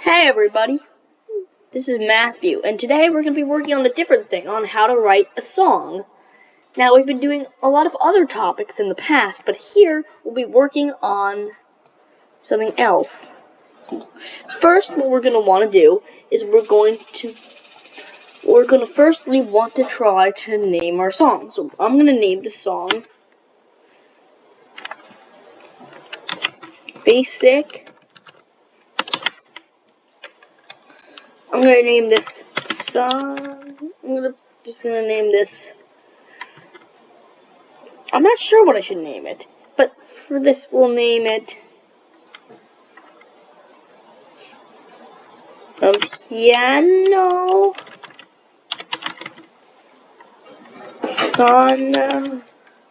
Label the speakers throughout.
Speaker 1: Hey everybody, this is Matthew, and today we're going to be working on a different thing, on how to write a song. Now, we've been doing a lot of other topics in the past, but here we'll be working on something else. First, what we're going to want to do is we're going to firstly want to try to name our song. So I'm going to name the song Basic. I'm going to name this song, just going to name this, I'm not sure what I should name it, but for this we'll name it Piano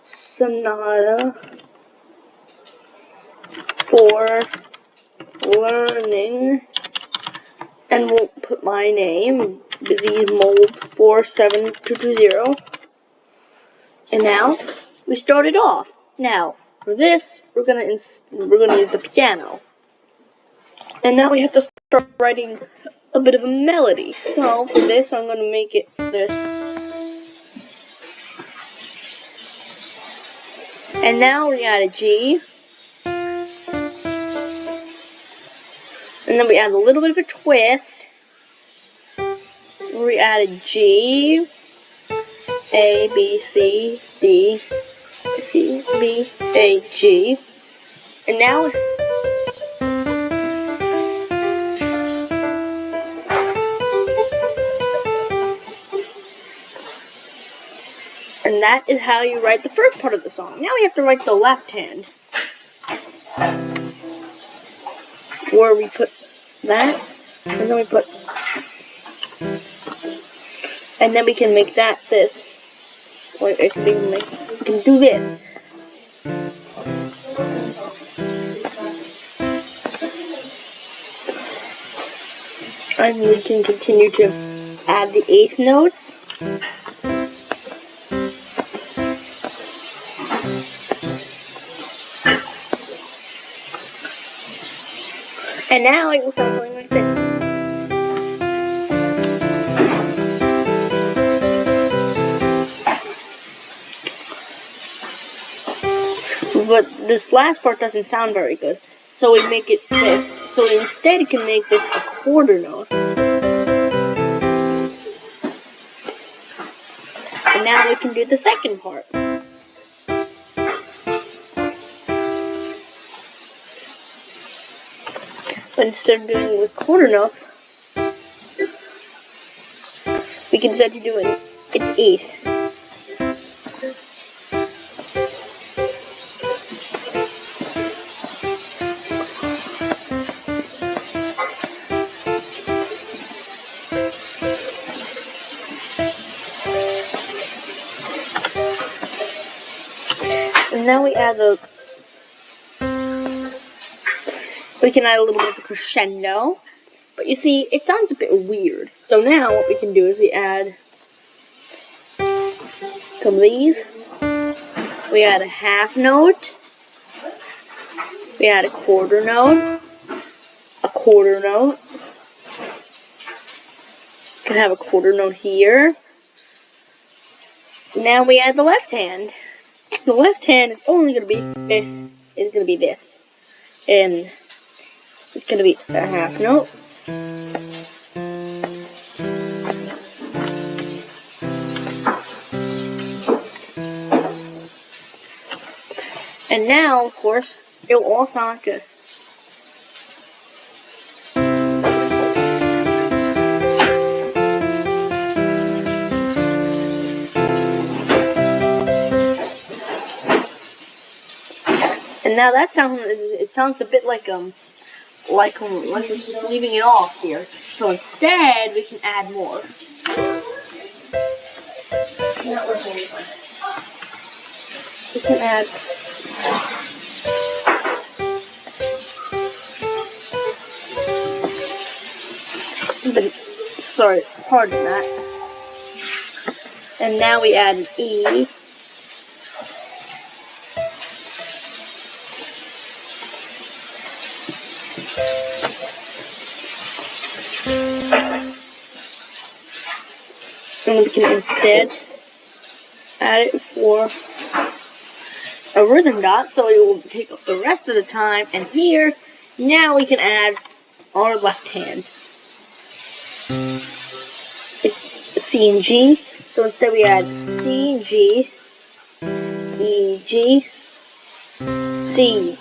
Speaker 1: Sonata for Learning, and we'll put my name, Busy Mold 47220. And now we start it off. Now for this, we're gonna use the piano, and now we have to start writing a bit of a melody. So for this, I'm gonna make it this. And now we add a G. And then we add a little bit of a twist. We add a G, A, B, C, D, C, B, A, G. And now that is how you write the first part of the song. Now we have to write the left hand, where we put that, and then we put, and then we can make that this. Or we can do this. And we can continue to add the eighth notes. And now it will sound something like this. But this last part doesn't sound very good, so we make it this. So instead it can make this a quarter note. And now we can do the second part. But instead of doing it with quarter notes, we can decide to do an eighth. And now we add we can add a little bit of a crescendo, but you see, it sounds a bit weird. So now what we can do is we add some of these. We add a half note. We add a quarter note. A quarter note. Can have a quarter note here. Now we add the left hand. The left hand is only gonna be this, and it's gonna be a half note. And now, of course, it will all sound like this. And now that sounds a bit like we're just leaving it off here. So instead, we can add more. We can add sorry, pardon that. And now we add an E. And we can instead add it for a rhythm dot, so it will take up the rest of the time. And here, now we can add our left hand. It's C and G, so instead we add C, G, E, G, C.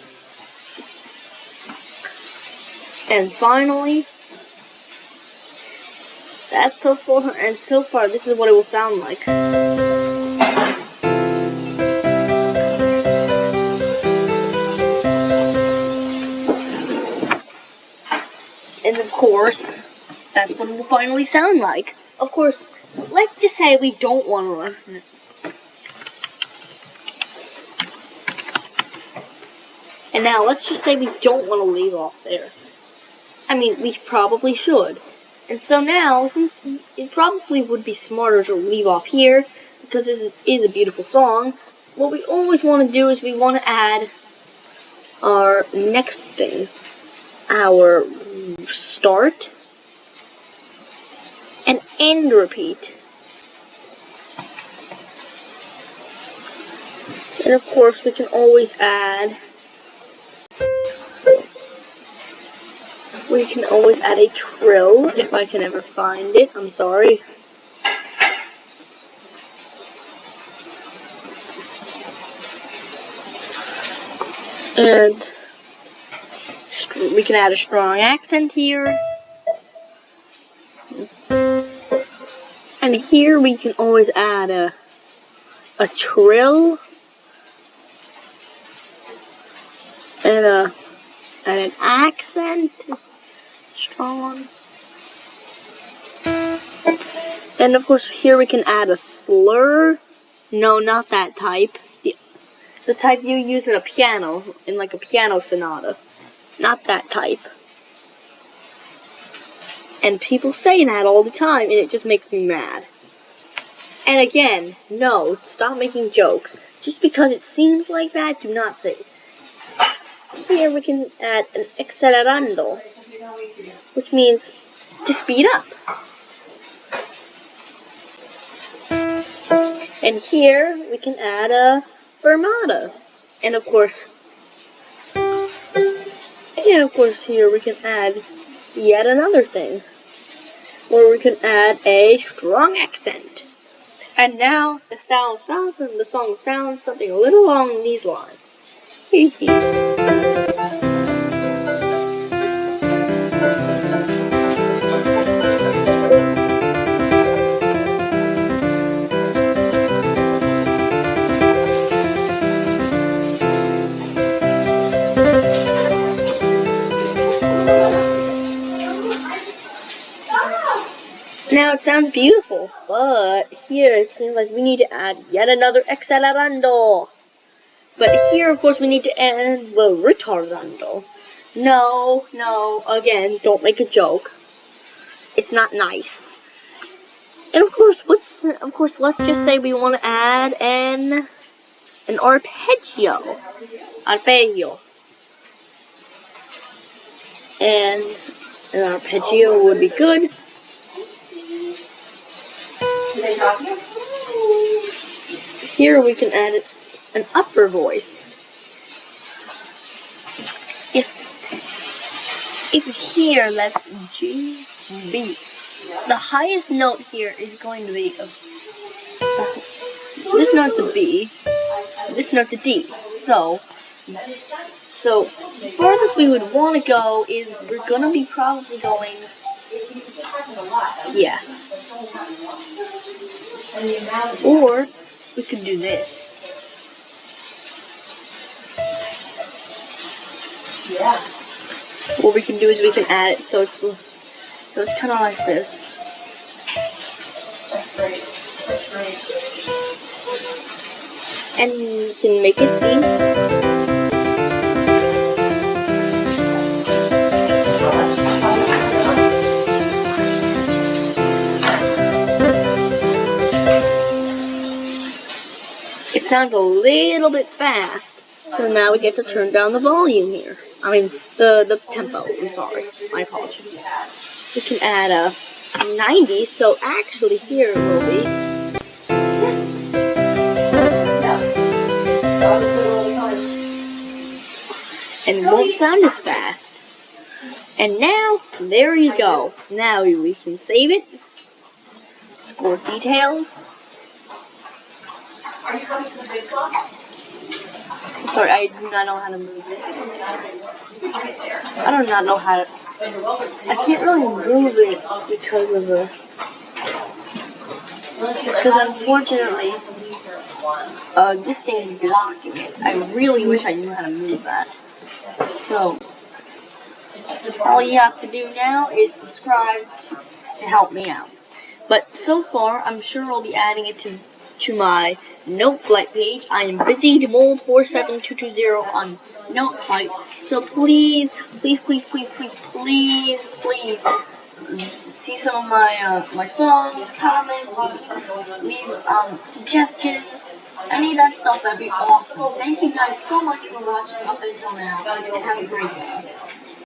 Speaker 1: And finally, that's so far, and so far this is what it will sound like. And of course, that's what it will finally sound like. Of course, let's just say we don't want to learn it. And now let's just say we don't want to leave off there. I mean, we probably should. And so now, since it probably would be smarter to leave off here, because this is a beautiful song, what we always want to do is we want to add our next thing. Our start and end repeat. And of course, we can always add a trill if I can ever find it. I'm sorry. And we can add a strong accent here. And here we can always add a trill and an accent. Strong. And of course here we can add a slur. No, not that type. The type you use in a piano, in like a piano sonata. Not that type. And people say that all the time, and it just makes me mad. And again, no, stop making jokes. Just because it seems like that, do not say it. Here we can add an accelerando, which means to speed up. And here we can add a fermata. And of course, here we can add yet another thing, where we can add a strong accent. And now the song sounds something a little along these lines. Now it sounds beautiful, but here it seems like we need to add yet another accelerando. But here, of course, we need to add the retardando. No, again, don't make a joke. It's not nice. And of course, let's just say we want to add an arpeggio. And an arpeggio would be good. Here we can add an upper voice. If here, that's G, B. The highest note here is going to be this note's a B, this note's a D. So the farthest we would want to go is we're gonna be probably going, yeah. Or we could do this. Yeah. What we can do is we can add it so it's kind of like this. That's great. And you can make it see. It sounds a little bit fast, so now we get to turn down the volume here. I mean, the tempo, I'm sorry, my apologies. We can add 90, so actually here it will be. And won't sound as fast. And now, there you go. Now we can save it. Score details. Sorry, I do not know how to move this. I do not know how to. I can't really move it because of the. Because unfortunately, this thing's blocking it. I really wish I knew how to move that. So, all you have to do now is subscribe to help me out. But so far, I'm sure I'll be adding it to my Noteflight page. I am BusyDemold47220 on Noteflight. So please, please, please, please, please, please, please, see some of my songs, comment, leave suggestions, any of that stuff. That'd be awesome. Thank you guys so much for watching up until now, and have a great day.